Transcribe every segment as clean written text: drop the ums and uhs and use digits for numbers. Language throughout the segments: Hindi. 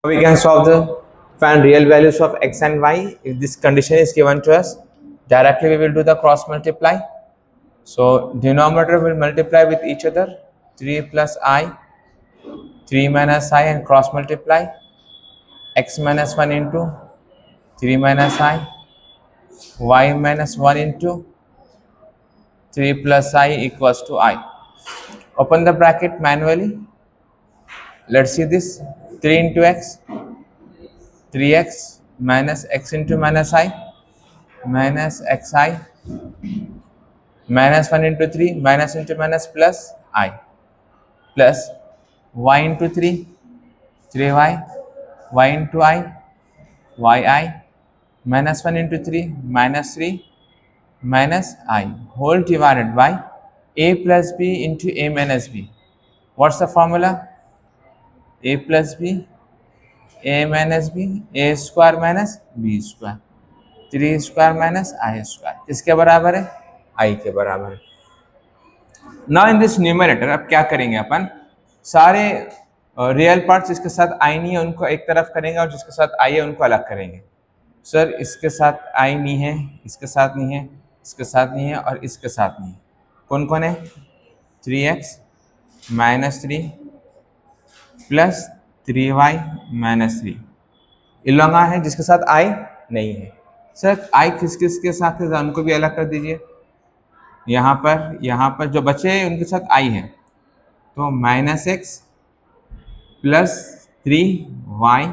We can solve the find real values of x and y. If this condition is given to us, directly we will do the cross multiply. So denominator will multiply with each other, 3 plus I, 3 minus I, and cross multiply x minus 1 into 3 minus I, y minus 1 into 3 plus I equals to I. Open the bracket manually. Let's see this, 3 into x, 3x minus x into minus I minus xi minus 1 into 3 minus into minus plus I plus y into 3 3y y into I yi minus 1 into 3 minus 3 minus I whole divided by a plus b into a minus b. What's the formula? A plus b a minus b a square minus b square 3 square minus I square किसके बराबर है? I के बराबर है. नाउ इन दिस न्यूमरेटर अब क्या करेंगे अपन, सारे रियल पार्ट्स जिसके साथ आई नहीं है उनको एक तरफ करेंगे और जिसके साथ आई है उनको अलग करेंगे. सर इसके साथ आई नहीं है, इसके साथ नहीं है, इसके साथ नहीं है और इसके साथ नहीं है. कौन कौन है? 3x minus 3 plus 3y minus 3 इलोंगा है जिसके साथ आई नहीं है. सर आई किस किस के साथ है उनको भी अलग कर दीजिए. यहाँ पर जो बचे उनके साथ आई है तो minus x plus 3y,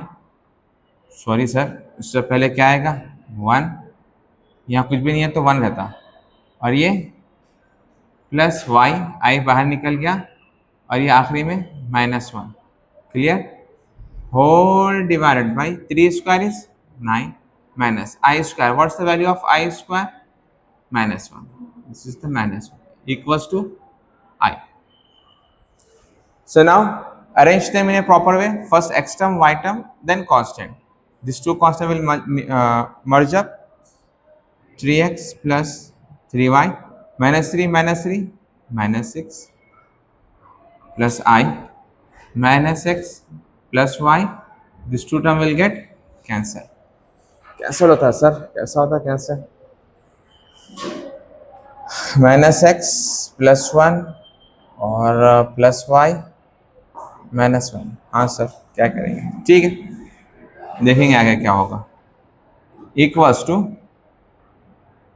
sorry sir उससे पहले क्या आएगा 1, यहाँ कुछ भी नहीं है तो 1 रहता, और ये प्लस y आई बाहर निकल गया और ये आखिरी में -1. Clear? Whole divided by 3 square is 9 minus i square. What's the value of i square? -1. This is the -1 equals to I. So now arrange them in a proper way. First x term, y term, then constant. These two constant will merge up. 3x plus 3y minus 3 minus 6 plus I minus x plus y. These two term will get cancel. Cancel होता है सर? कैसा होता है कैंसिल? माइनस एक्स प्लस 1 और प्लस वाई -1. हाँ सर क्या करेंगे, ठीक है देखेंगे आगे क्या होगा. Equals to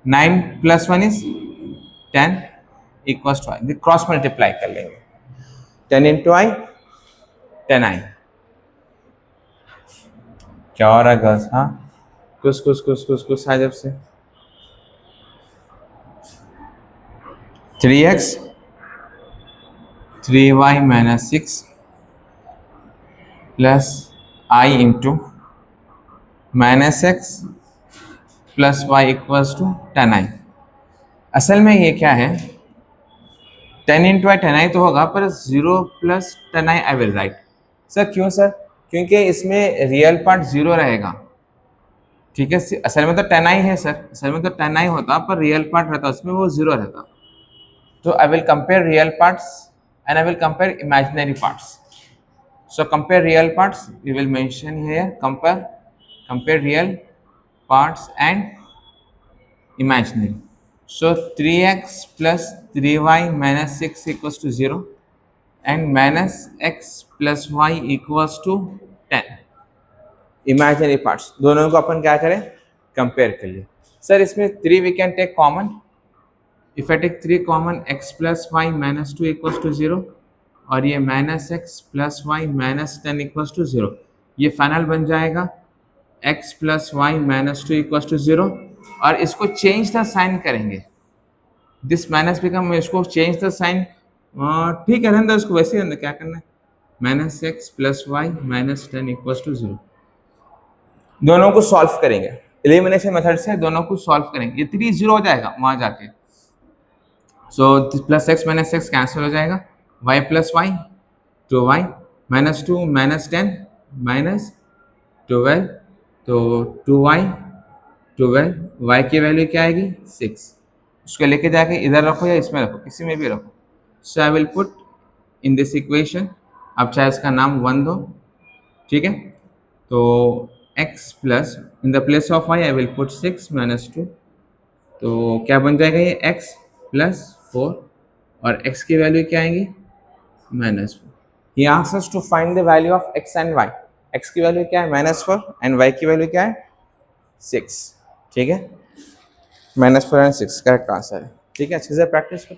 9 plus 1 is 10 equals to i. Cross multiply कर लेंगे. 10 इंटू आई 10 आई. क्या हो रहा है गर्ल्स? हाँ कुछ है जब से 3x 3y minus 6 plus I into minus x plus y equals to 10i. असल में ये क्या है, 10 इंटू आई 10i तो होगा पर 0 plus 10i I will write. Sir क्यों सर? क्योंकि इसमें रियल पार्ट 0 रहेगा. ठीक है, असल में तो 10i है सर, असल में तो 10i होता पर रियल पार्ट रहता उसमें वो 0 रहता. So I will compare real parts and I will compare imaginary parts. So compare real parts. We will mention here compare real parts and imaginary. So 3x plus 3y minus 6 equals to 0 and minus x plus y equals to 10. Imaginary parts दोनों को अपन क्या करें, compare कर लिए. सर इसमें 3 we can take common. If I take 3 common, x plus y minus 2 equals to 0 और ये minus x plus y minus 10 equals to 0. ये फाइनल बन जाएगा x plus y minus 2 equals to 0 और इसको चेंज द साइन करेंगे. दिस माइनस बिकम, इसको चेंज द साइन. ठीक है रहने दो इसको वैसे ही रहने, क्या करना है minus x plus y minus 10 equals to 0. दोनों को सॉल्व करेंगे एलिमिनेशन मेथड से, दोनों को सॉल्व करेंगे. ये 3 0 हो जाएगा वहाँ जाके. So plus x minus x cancel हो जाएगा. Y plus y 2y minus 2 minus 10 minus 12 तो 2y 12. y की वैल्यू क्या आएगी 6. उसको लेके जाके इधर रखो या इसमें रखो, किसी में भी रखो. So I will put in this equation. अब चाहे इसका नाम 1 दो, ठीक है. तो x plus in the place of y I will put 6 minus 2, तो क्या बन जाएगा ये x प्लस 4 और x की वैल्यू क्या आएंगी -4। He asks us to find the value of x and y। x की वैल्यू क्या है -4 एंड y की वैल्यू क्या है 6। ठीक है, -4 एंड 6 करेक्ट आंसर है। ठीक है, अच्छे से प्रैक्टिस करो।